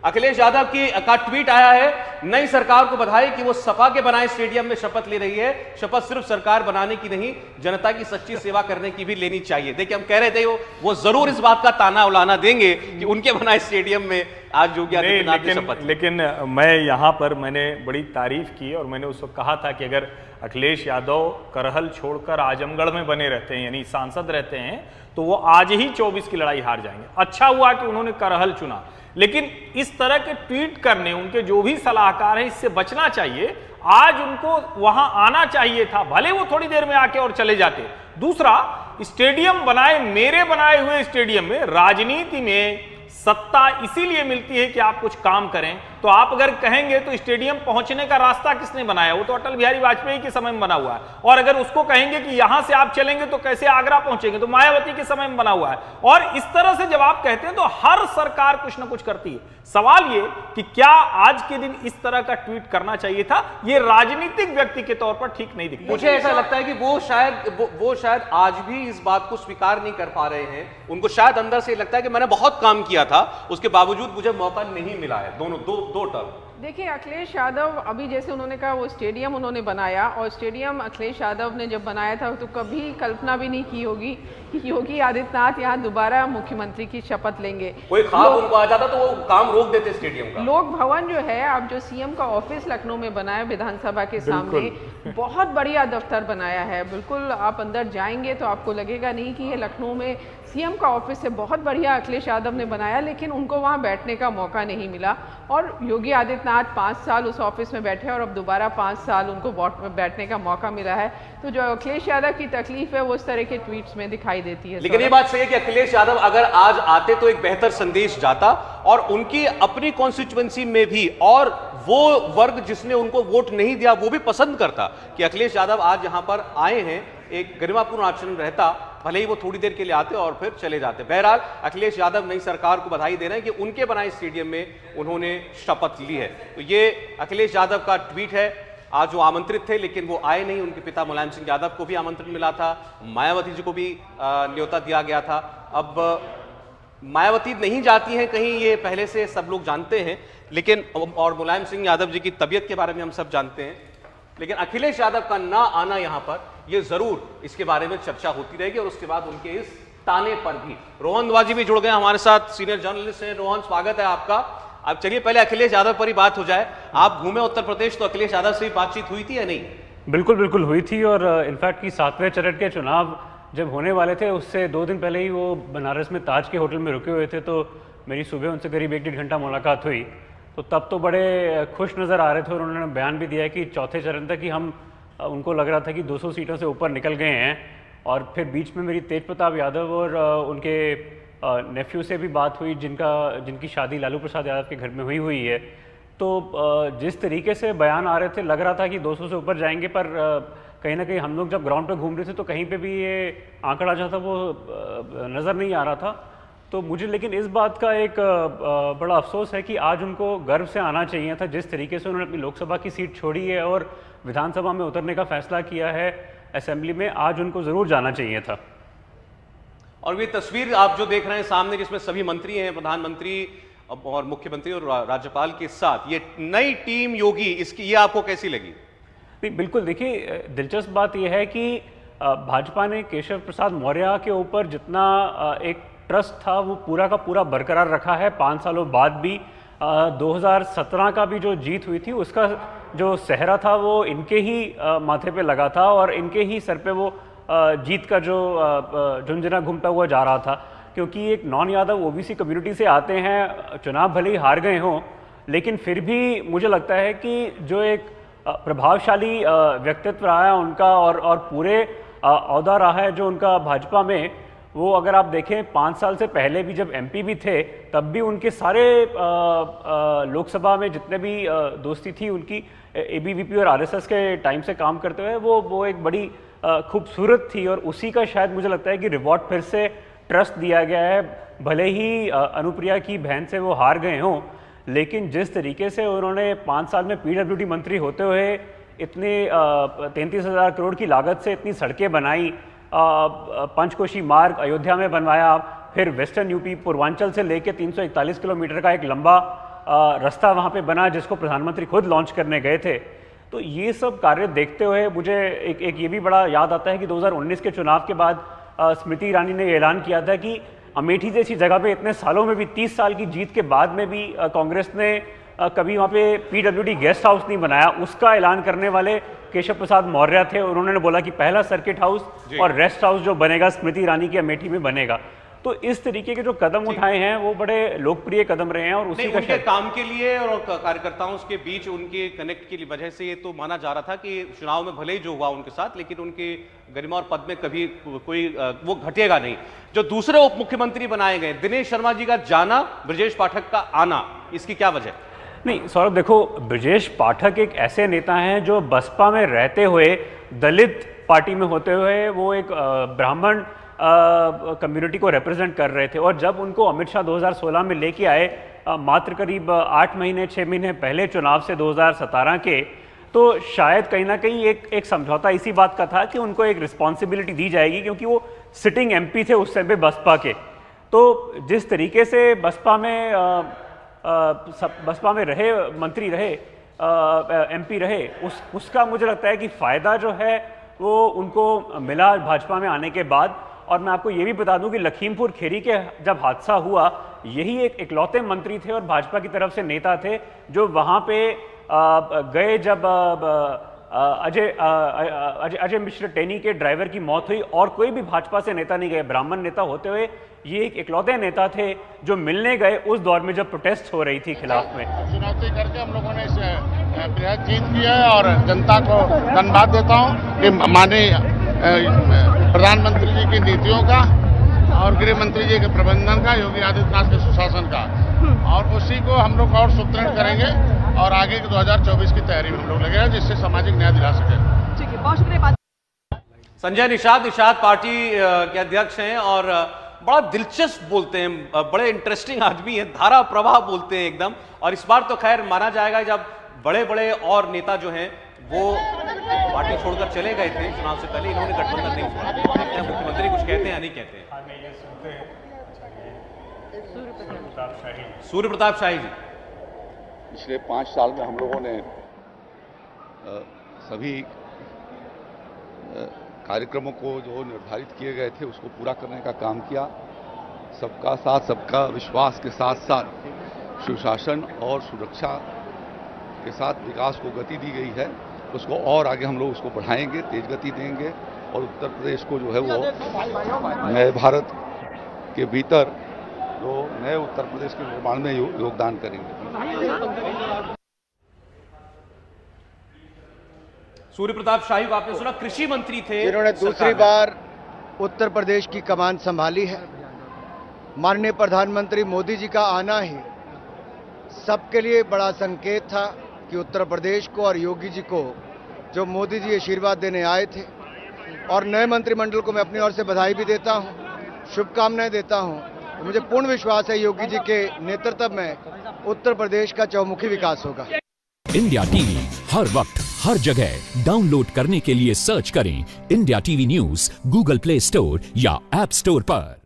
अखिलेश यादव का ट्वीट आया है, नई सरकार को बधाई कि वो सपा के बनाए स्टेडियम में शपथ ले रही है। शपथ सिर्फ सरकार बनाने की नहीं, जनता की सच्ची सेवा करने की भी लेनी चाहिए। देखिए, हम कह रहे थे वो जरूर इस बात का ताना उलाना देंगे कि उनके बनाए स्टेडियम में आज योगी आदित्यनाथ ने शपथ। लेकिन मैं यहाँ पर मैंने बड़ी तारीफ की और मैंने उस वक्त कहा था कि अगर अखिलेश यादव करहल छोड़कर आजमगढ़ में बने रहते हैं, यानी सांसद रहते हैं, तो वो आज ही 24 की लड़ाई हार जाएंगे। अच्छा हुआ कि उन्होंने करहल चुना, लेकिन इस तरह के ट्वीट करने, उनके जो भी सलाहकार हैं, इससे बचना चाहिए। आज उनको वहां आना चाहिए था, भले वो थोड़ी देर में आके और चले जाते। दूसरा, स्टेडियम बनाए, मेरे बनाए हुए स्टेडियम में राजनीति में सत्ता इसीलिए मिलती है कि आप कुछ काम करें। तो आप अगर कहेंगे तो स्टेडियम पहुंचने का रास्ता किसने बनाया? वो तो अटल बिहारी वाजपेयी के समय में बना हुआ है। और अगर उसको कहेंगे कि यहां से आप चलेंगे तो कैसे आगरा पहुंचेंगे, तो मायावती के समय में बना हुआ है। और इस तरह से जब आप कहते हैं तो हर सरकार कुछ ना कुछ करती है। सवाल ये कि क्या आज के दिन इस तरह का ट्वीट करना चाहिए था? ये राजनीतिक व्यक्ति के तौर पर ठीक नहीं दिखता। मुझे ऐसा लगता है कि वो शायद आज भी इस बात को स्वीकार नहीं कर पा रहे हैं। उनको शायद अंदर से लगता है कि मैंने बहुत काम किया था, उसके बावजूद मुझे मौका नहीं मिला है। दो टर्म। देखिए, अखिलेश यादव अभी जैसे उन्होंने कहा वो स्टेडियम उन्होंने बनाया, और स्टेडियम अखिलेश यादव ने जब बनाया था तो कभी कल्पना भी नहीं की होगी कि योगी आदित्यनाथ यहाँ दोबारा मुख्यमंत्री की शपथ लेंगे। कोई ख्वाब उनको आ जाता तो वो काम रोक देते स्टेडियम का। लोक भवन जो है, अब जो सीएम का ऑफिस लखनऊ में बना है विधानसभा के सामने, बहुत बढ़िया दफ्तर बनाया है। बिल्कुल आप अंदर जाएंगे तो आपको लगेगा नहीं कि ये लखनऊ में सीएम का ऑफिस है। बहुत बढ़िया अखिलेश यादव ने बनाया, लेकिन उनको वहाँ बैठने का मौका नहीं मिला। और योगी आदित्यनाथ 5 साल उस ऑफिस में बैठे और अब दोबारा 5 साल उनको बैठने का मौका मिला है। तो जो अखिलेश यादव की तकलीफ है वो इस तरह के ट्वीट्स में दिखाई देती है। लेकिन ये बात सही है कि अखिलेश यादव अगर आज आते तो एक बेहतर संदेश जाता, और उनकी अपनी कॉन्स्टिट्यूएंसी में भी और वो वर्ग जिसने उनको वोट नहीं दिया वो भी पसंद करता कि अखिलेश यादव आज यहां पर आए हैं। एक गरिमापूर्ण आचरण रहता, भले ही वो थोड़ी देर के लिए आते और फिर चले जाते। बहरहाल अखिलेश यादव नई सरकार को बधाई दे रहे हैं कि उनके बनाए स्टेडियम में उन्होंने शपथ ली है। तो ये अखिलेश यादव का ट्वीट है। आज वो आमंत्रित थे लेकिन वो आए नहीं। उनके पिता मुलायम सिंह यादव को भी आमंत्रण मिला था, मायावती जी को भी न्योता दिया गया था। अब मायावती नहीं जाती हैं कहीं, ये पहले से सब लोग जानते हैं, लेकिन और मुलायम सिंह यादव जी की तबीयत के बारे में हम सब जानते हैं। लेकिन अखिलेश यादव का ना आना यहां पर, ये जरूर इसके बारे में चर्चा होती रहेगी। और उसके बाद उनके इस ताने पर भी रोहन द्वाजी भी जुड़ गए हमारे साथ, सीनियर जर्नलिस्ट हैं। रोहन, स्वागत है आपका। अब चलिए पहले अखिलेश यादव पर ही बात हो जाए। आप घूमे उत्तर प्रदेश, तो अखिलेश यादव से भी बातचीत हुई थी या नहीं? बिल्कुल हुई थी। और इनफैक्ट की 7वें चरण के चुनाव जब होने वाले थे उससे 2 दिन पहले ही वो बनारस में ताज के होटल में रुके हुए थे। तो मेरी सुबह उनसे करीब 1-1.5 घंटा मुलाकात हुई। तो तब तो बड़े खुश नज़र आ रहे थे और उन्होंने बयान भी दिया है कि चौथे चरण तक ही हम उनको लग रहा था कि 200 सीटों से ऊपर निकल गए हैं। और फिर बीच में मेरी तेज प्रताप यादव और उनके नेफ्यू से भी बात हुई, जिनकी शादी लालू प्रसाद यादव के घर में हुई है। तो जिस तरीके से बयान आ रहे थे लग रहा था कि 200 से ऊपर जाएंगे, पर कहीं ना कहीं हम लोग जब ग्राउंड पे घूम रहे थे तो कहीं पे भी ये आंकड़ा जो था वो नज़र नहीं आ रहा था। तो मुझे लेकिन इस बात का एक बड़ा अफसोस है कि आज उनको गर्व से आना चाहिए था। जिस तरीके से उन्होंने अपनी लोकसभा की सीट छोड़ी है और विधानसभा में उतरने का फैसला किया है असेंबली में, आज उनको ज़रूर जाना चाहिए था। और ये तस्वीर आप जो देख रहे हैं सामने, जिसमें सभी मंत्री हैं, प्रधानमंत्री और मुख्यमंत्री और राज्यपाल के साथ, ये नई टीम योगी, इसकी ये आपको कैसी लगी? बिल्कुल, देखिए दिलचस्प बात यह है कि भाजपा ने केशव प्रसाद मौर्य के ऊपर जितना एक ट्रस्ट था वो पूरा का पूरा बरकरार रखा है 5 सालों बाद भी। 2017 का भी जो जीत हुई थी उसका जो सेहरा था वो इनके ही माथे पे लगा था और इनके ही सर पे वो जीत का जो झुंझुना घूमता हुआ जा रहा था। क्योंकि एक नॉन यादव ओबीसी कम्युनिटी से आते हैं, चुनाव भले ही हार गए हों, लेकिन फिर भी मुझे लगता है कि जो एक प्रभावशाली व्यक्तित्व रहा है उनका और पूरे औहदा रहा है जो उनका भाजपा में, वो अगर आप देखें 5 साल से पहले भी जब एमपी भी थे तब भी उनके सारे लोकसभा में जितने भी दोस्ती थी उनकी एबीवीपी और आरएसएस के टाइम से काम करते हुए वो एक बड़ी खूबसूरत थी। और उसी का शायद मुझे लगता है कि रिवॉर्ड फिर से ट्रस्ट दिया गया है। भले ही अनुप्रिया की बहन से वो हार गए हों, लेकिन जिस तरीके से उन्होंने 5 साल में पीडब्ल्यूडी मंत्री होते हुए इतने 33,000 करोड़ की लागत से इतनी सड़कें बनाई, पंचकोशी मार्ग अयोध्या में बनवाया, फिर वेस्टर्न यूपी पूर्वांचल से लेकर 341 किलोमीटर का एक लंबा रास्ता वहाँ पे बना जिसको प्रधानमंत्री खुद लॉन्च करने गए थे। तो ये सब कार्य देखते हुए मुझे एक ये भी बड़ा याद आता है कि 2019 के चुनाव के बाद स्मृति ईरानी ने ऐलान किया था कि अमेठी जैसी जगह पे इतने सालों में भी 30 साल की जीत के बाद में भी कांग्रेस ने कभी वहाँ पे PWD गेस्ट हाउस नहीं बनाया। उसका ऐलान करने वाले केशव प्रसाद मौर्य थे और उन्होंने बोला कि पहला सर्किट हाउस और रेस्ट हाउस जो बनेगा स्मृति ईरानी की अमेठी में बनेगा। तो इस तरीके के जो कदम उठाए हैं वो बड़े लोकप्रिय कदम रहे हैं और उसी उनके काम के लिए और कार्यकर्ताओं के बीच उनके कनेक्ट की वजह से ये तो माना जा रहा था कि चुनाव में भले ही जो हुआ उनके साथ, लेकिन उनके गरिमा और पद में कभी कोई वो घटेगा नहीं। जो दूसरे उप मुख्यमंत्री बनाए गए, दिनेश शर्मा जी का जाना, ब्रजेश पाठक का आना, इसकी क्या वजह? नहीं सौरभ, देखो ब्रजेश पाठक एक ऐसे नेता हैं जो बसपा में रहते हुए, दलित पार्टी में होते हुए वो एक ब्राह्मण कम्युनिटी को रिप्रेजेंट कर रहे थे और जब उनको अमित शाह 2016 में लेके आए, मात्र करीब 8 महीने 6 महीने पहले चुनाव से 2017 के, तो शायद कहीं ना कहीं एक समझौता इसी बात का था कि उनको एक रिस्पॉन्सिबिलिटी दी जाएगी क्योंकि वो सिटिंग MP थे उस समय बसपा के। तो जिस तरीके से बसपा में रहे, मंत्री रहे, MP रहे, उसका मुझे लगता है कि फ़ायदा जो है वो उनको मिला भाजपा में आने के बाद। और मैं आपको ये भी बता दूं कि लखीमपुर खीरी के जब हादसा हुआ, यही एक इकलौते मंत्री थे और भाजपा की तरफ से नेता थे जो वहाँ पे गए जब अजय मिश्र टेनी के ड्राइवर की मौत हुई और कोई भी भाजपा से नेता नहीं गए। ब्राह्मण नेता होते हुए ये एक इकलौते नेता थे जो मिलने गए उस दौर में जब प्रोटेस्ट हो रही थी खिलाफ में। चुनौती करके हम लोगों ने इसे बृहद जीत की है और जनता को धन्यवाद देता हूँ कि माननीय प्रधानमंत्री जी की नीतियों का और गृह मंत्री जी के प्रबंधन का, योगी आदित्यनाथ के सुशासन का, और उसी को हम लोग और सुदृढ़ करेंगे और आगे के 2024 की तैयारी में हम लोग लगे जिससे सामाजिक न्याय दिला सके। ठीक है, बहुत शुक्रिया। संजय निषाद पार्टी के अध्यक्ष हैं और बड़ा दिलचस्प बोलते हैं, बड़े इंटरेस्टिंग आदमी हैं, धारा प्रवाह बोलते हैं एकदम। और इस बार तो खैर माना जाएगा जब बड़े बड़े और नेता जो हैं वो पार्टी छोड़कर चले गए थे चुनाव से पहले, इन्होंने गठबंधन नहीं छोड़ा। देखते हैं मुख्यमंत्री कुछ कहते हैं या नहीं कहते हैं। सूर्य प्रताप शाही जी, पिछले 5 साल में हम लोगों ने सभी कार्यक्रमों को जो निर्धारित किए गए थे उसको पूरा करने का काम किया। सबका साथ सबका विश्वास के साथ साथ सुशासन और सुरक्षा के साथ विकास को गति दी गई है। उसको और आगे हम लोग उसको बढ़ाएंगे, तेज गति देंगे और उत्तर प्रदेश को जो है वो नए भारत के भीतर जो नए उत्तर प्रदेश के निर्माण में योगदान करेंगे। सूर्य प्रताप शाही को आपने सुना, कृषि मंत्री थे जिन्होंने दूसरी बार उत्तर प्रदेश की कमान संभाली है। माननीय प्रधानमंत्री मोदी जी का आना ही सबके लिए बड़ा संकेत था कि उत्तर प्रदेश को और योगी जी को जो मोदी जी आशीर्वाद देने आए थे, और नए मंत्रिमंडल को मैं अपनी ओर से बधाई भी देता हूं, शुभकामनाएं देता हूं। मुझे पूर्ण विश्वास है योगी जी के नेतृत्व में उत्तर प्रदेश का चौमुखी विकास होगा। इंडिया टीवी हर वक्त हर जगह डाउनलोड करने के लिए सर्च करें India TV news Google play store या ऐप स्टोर पर।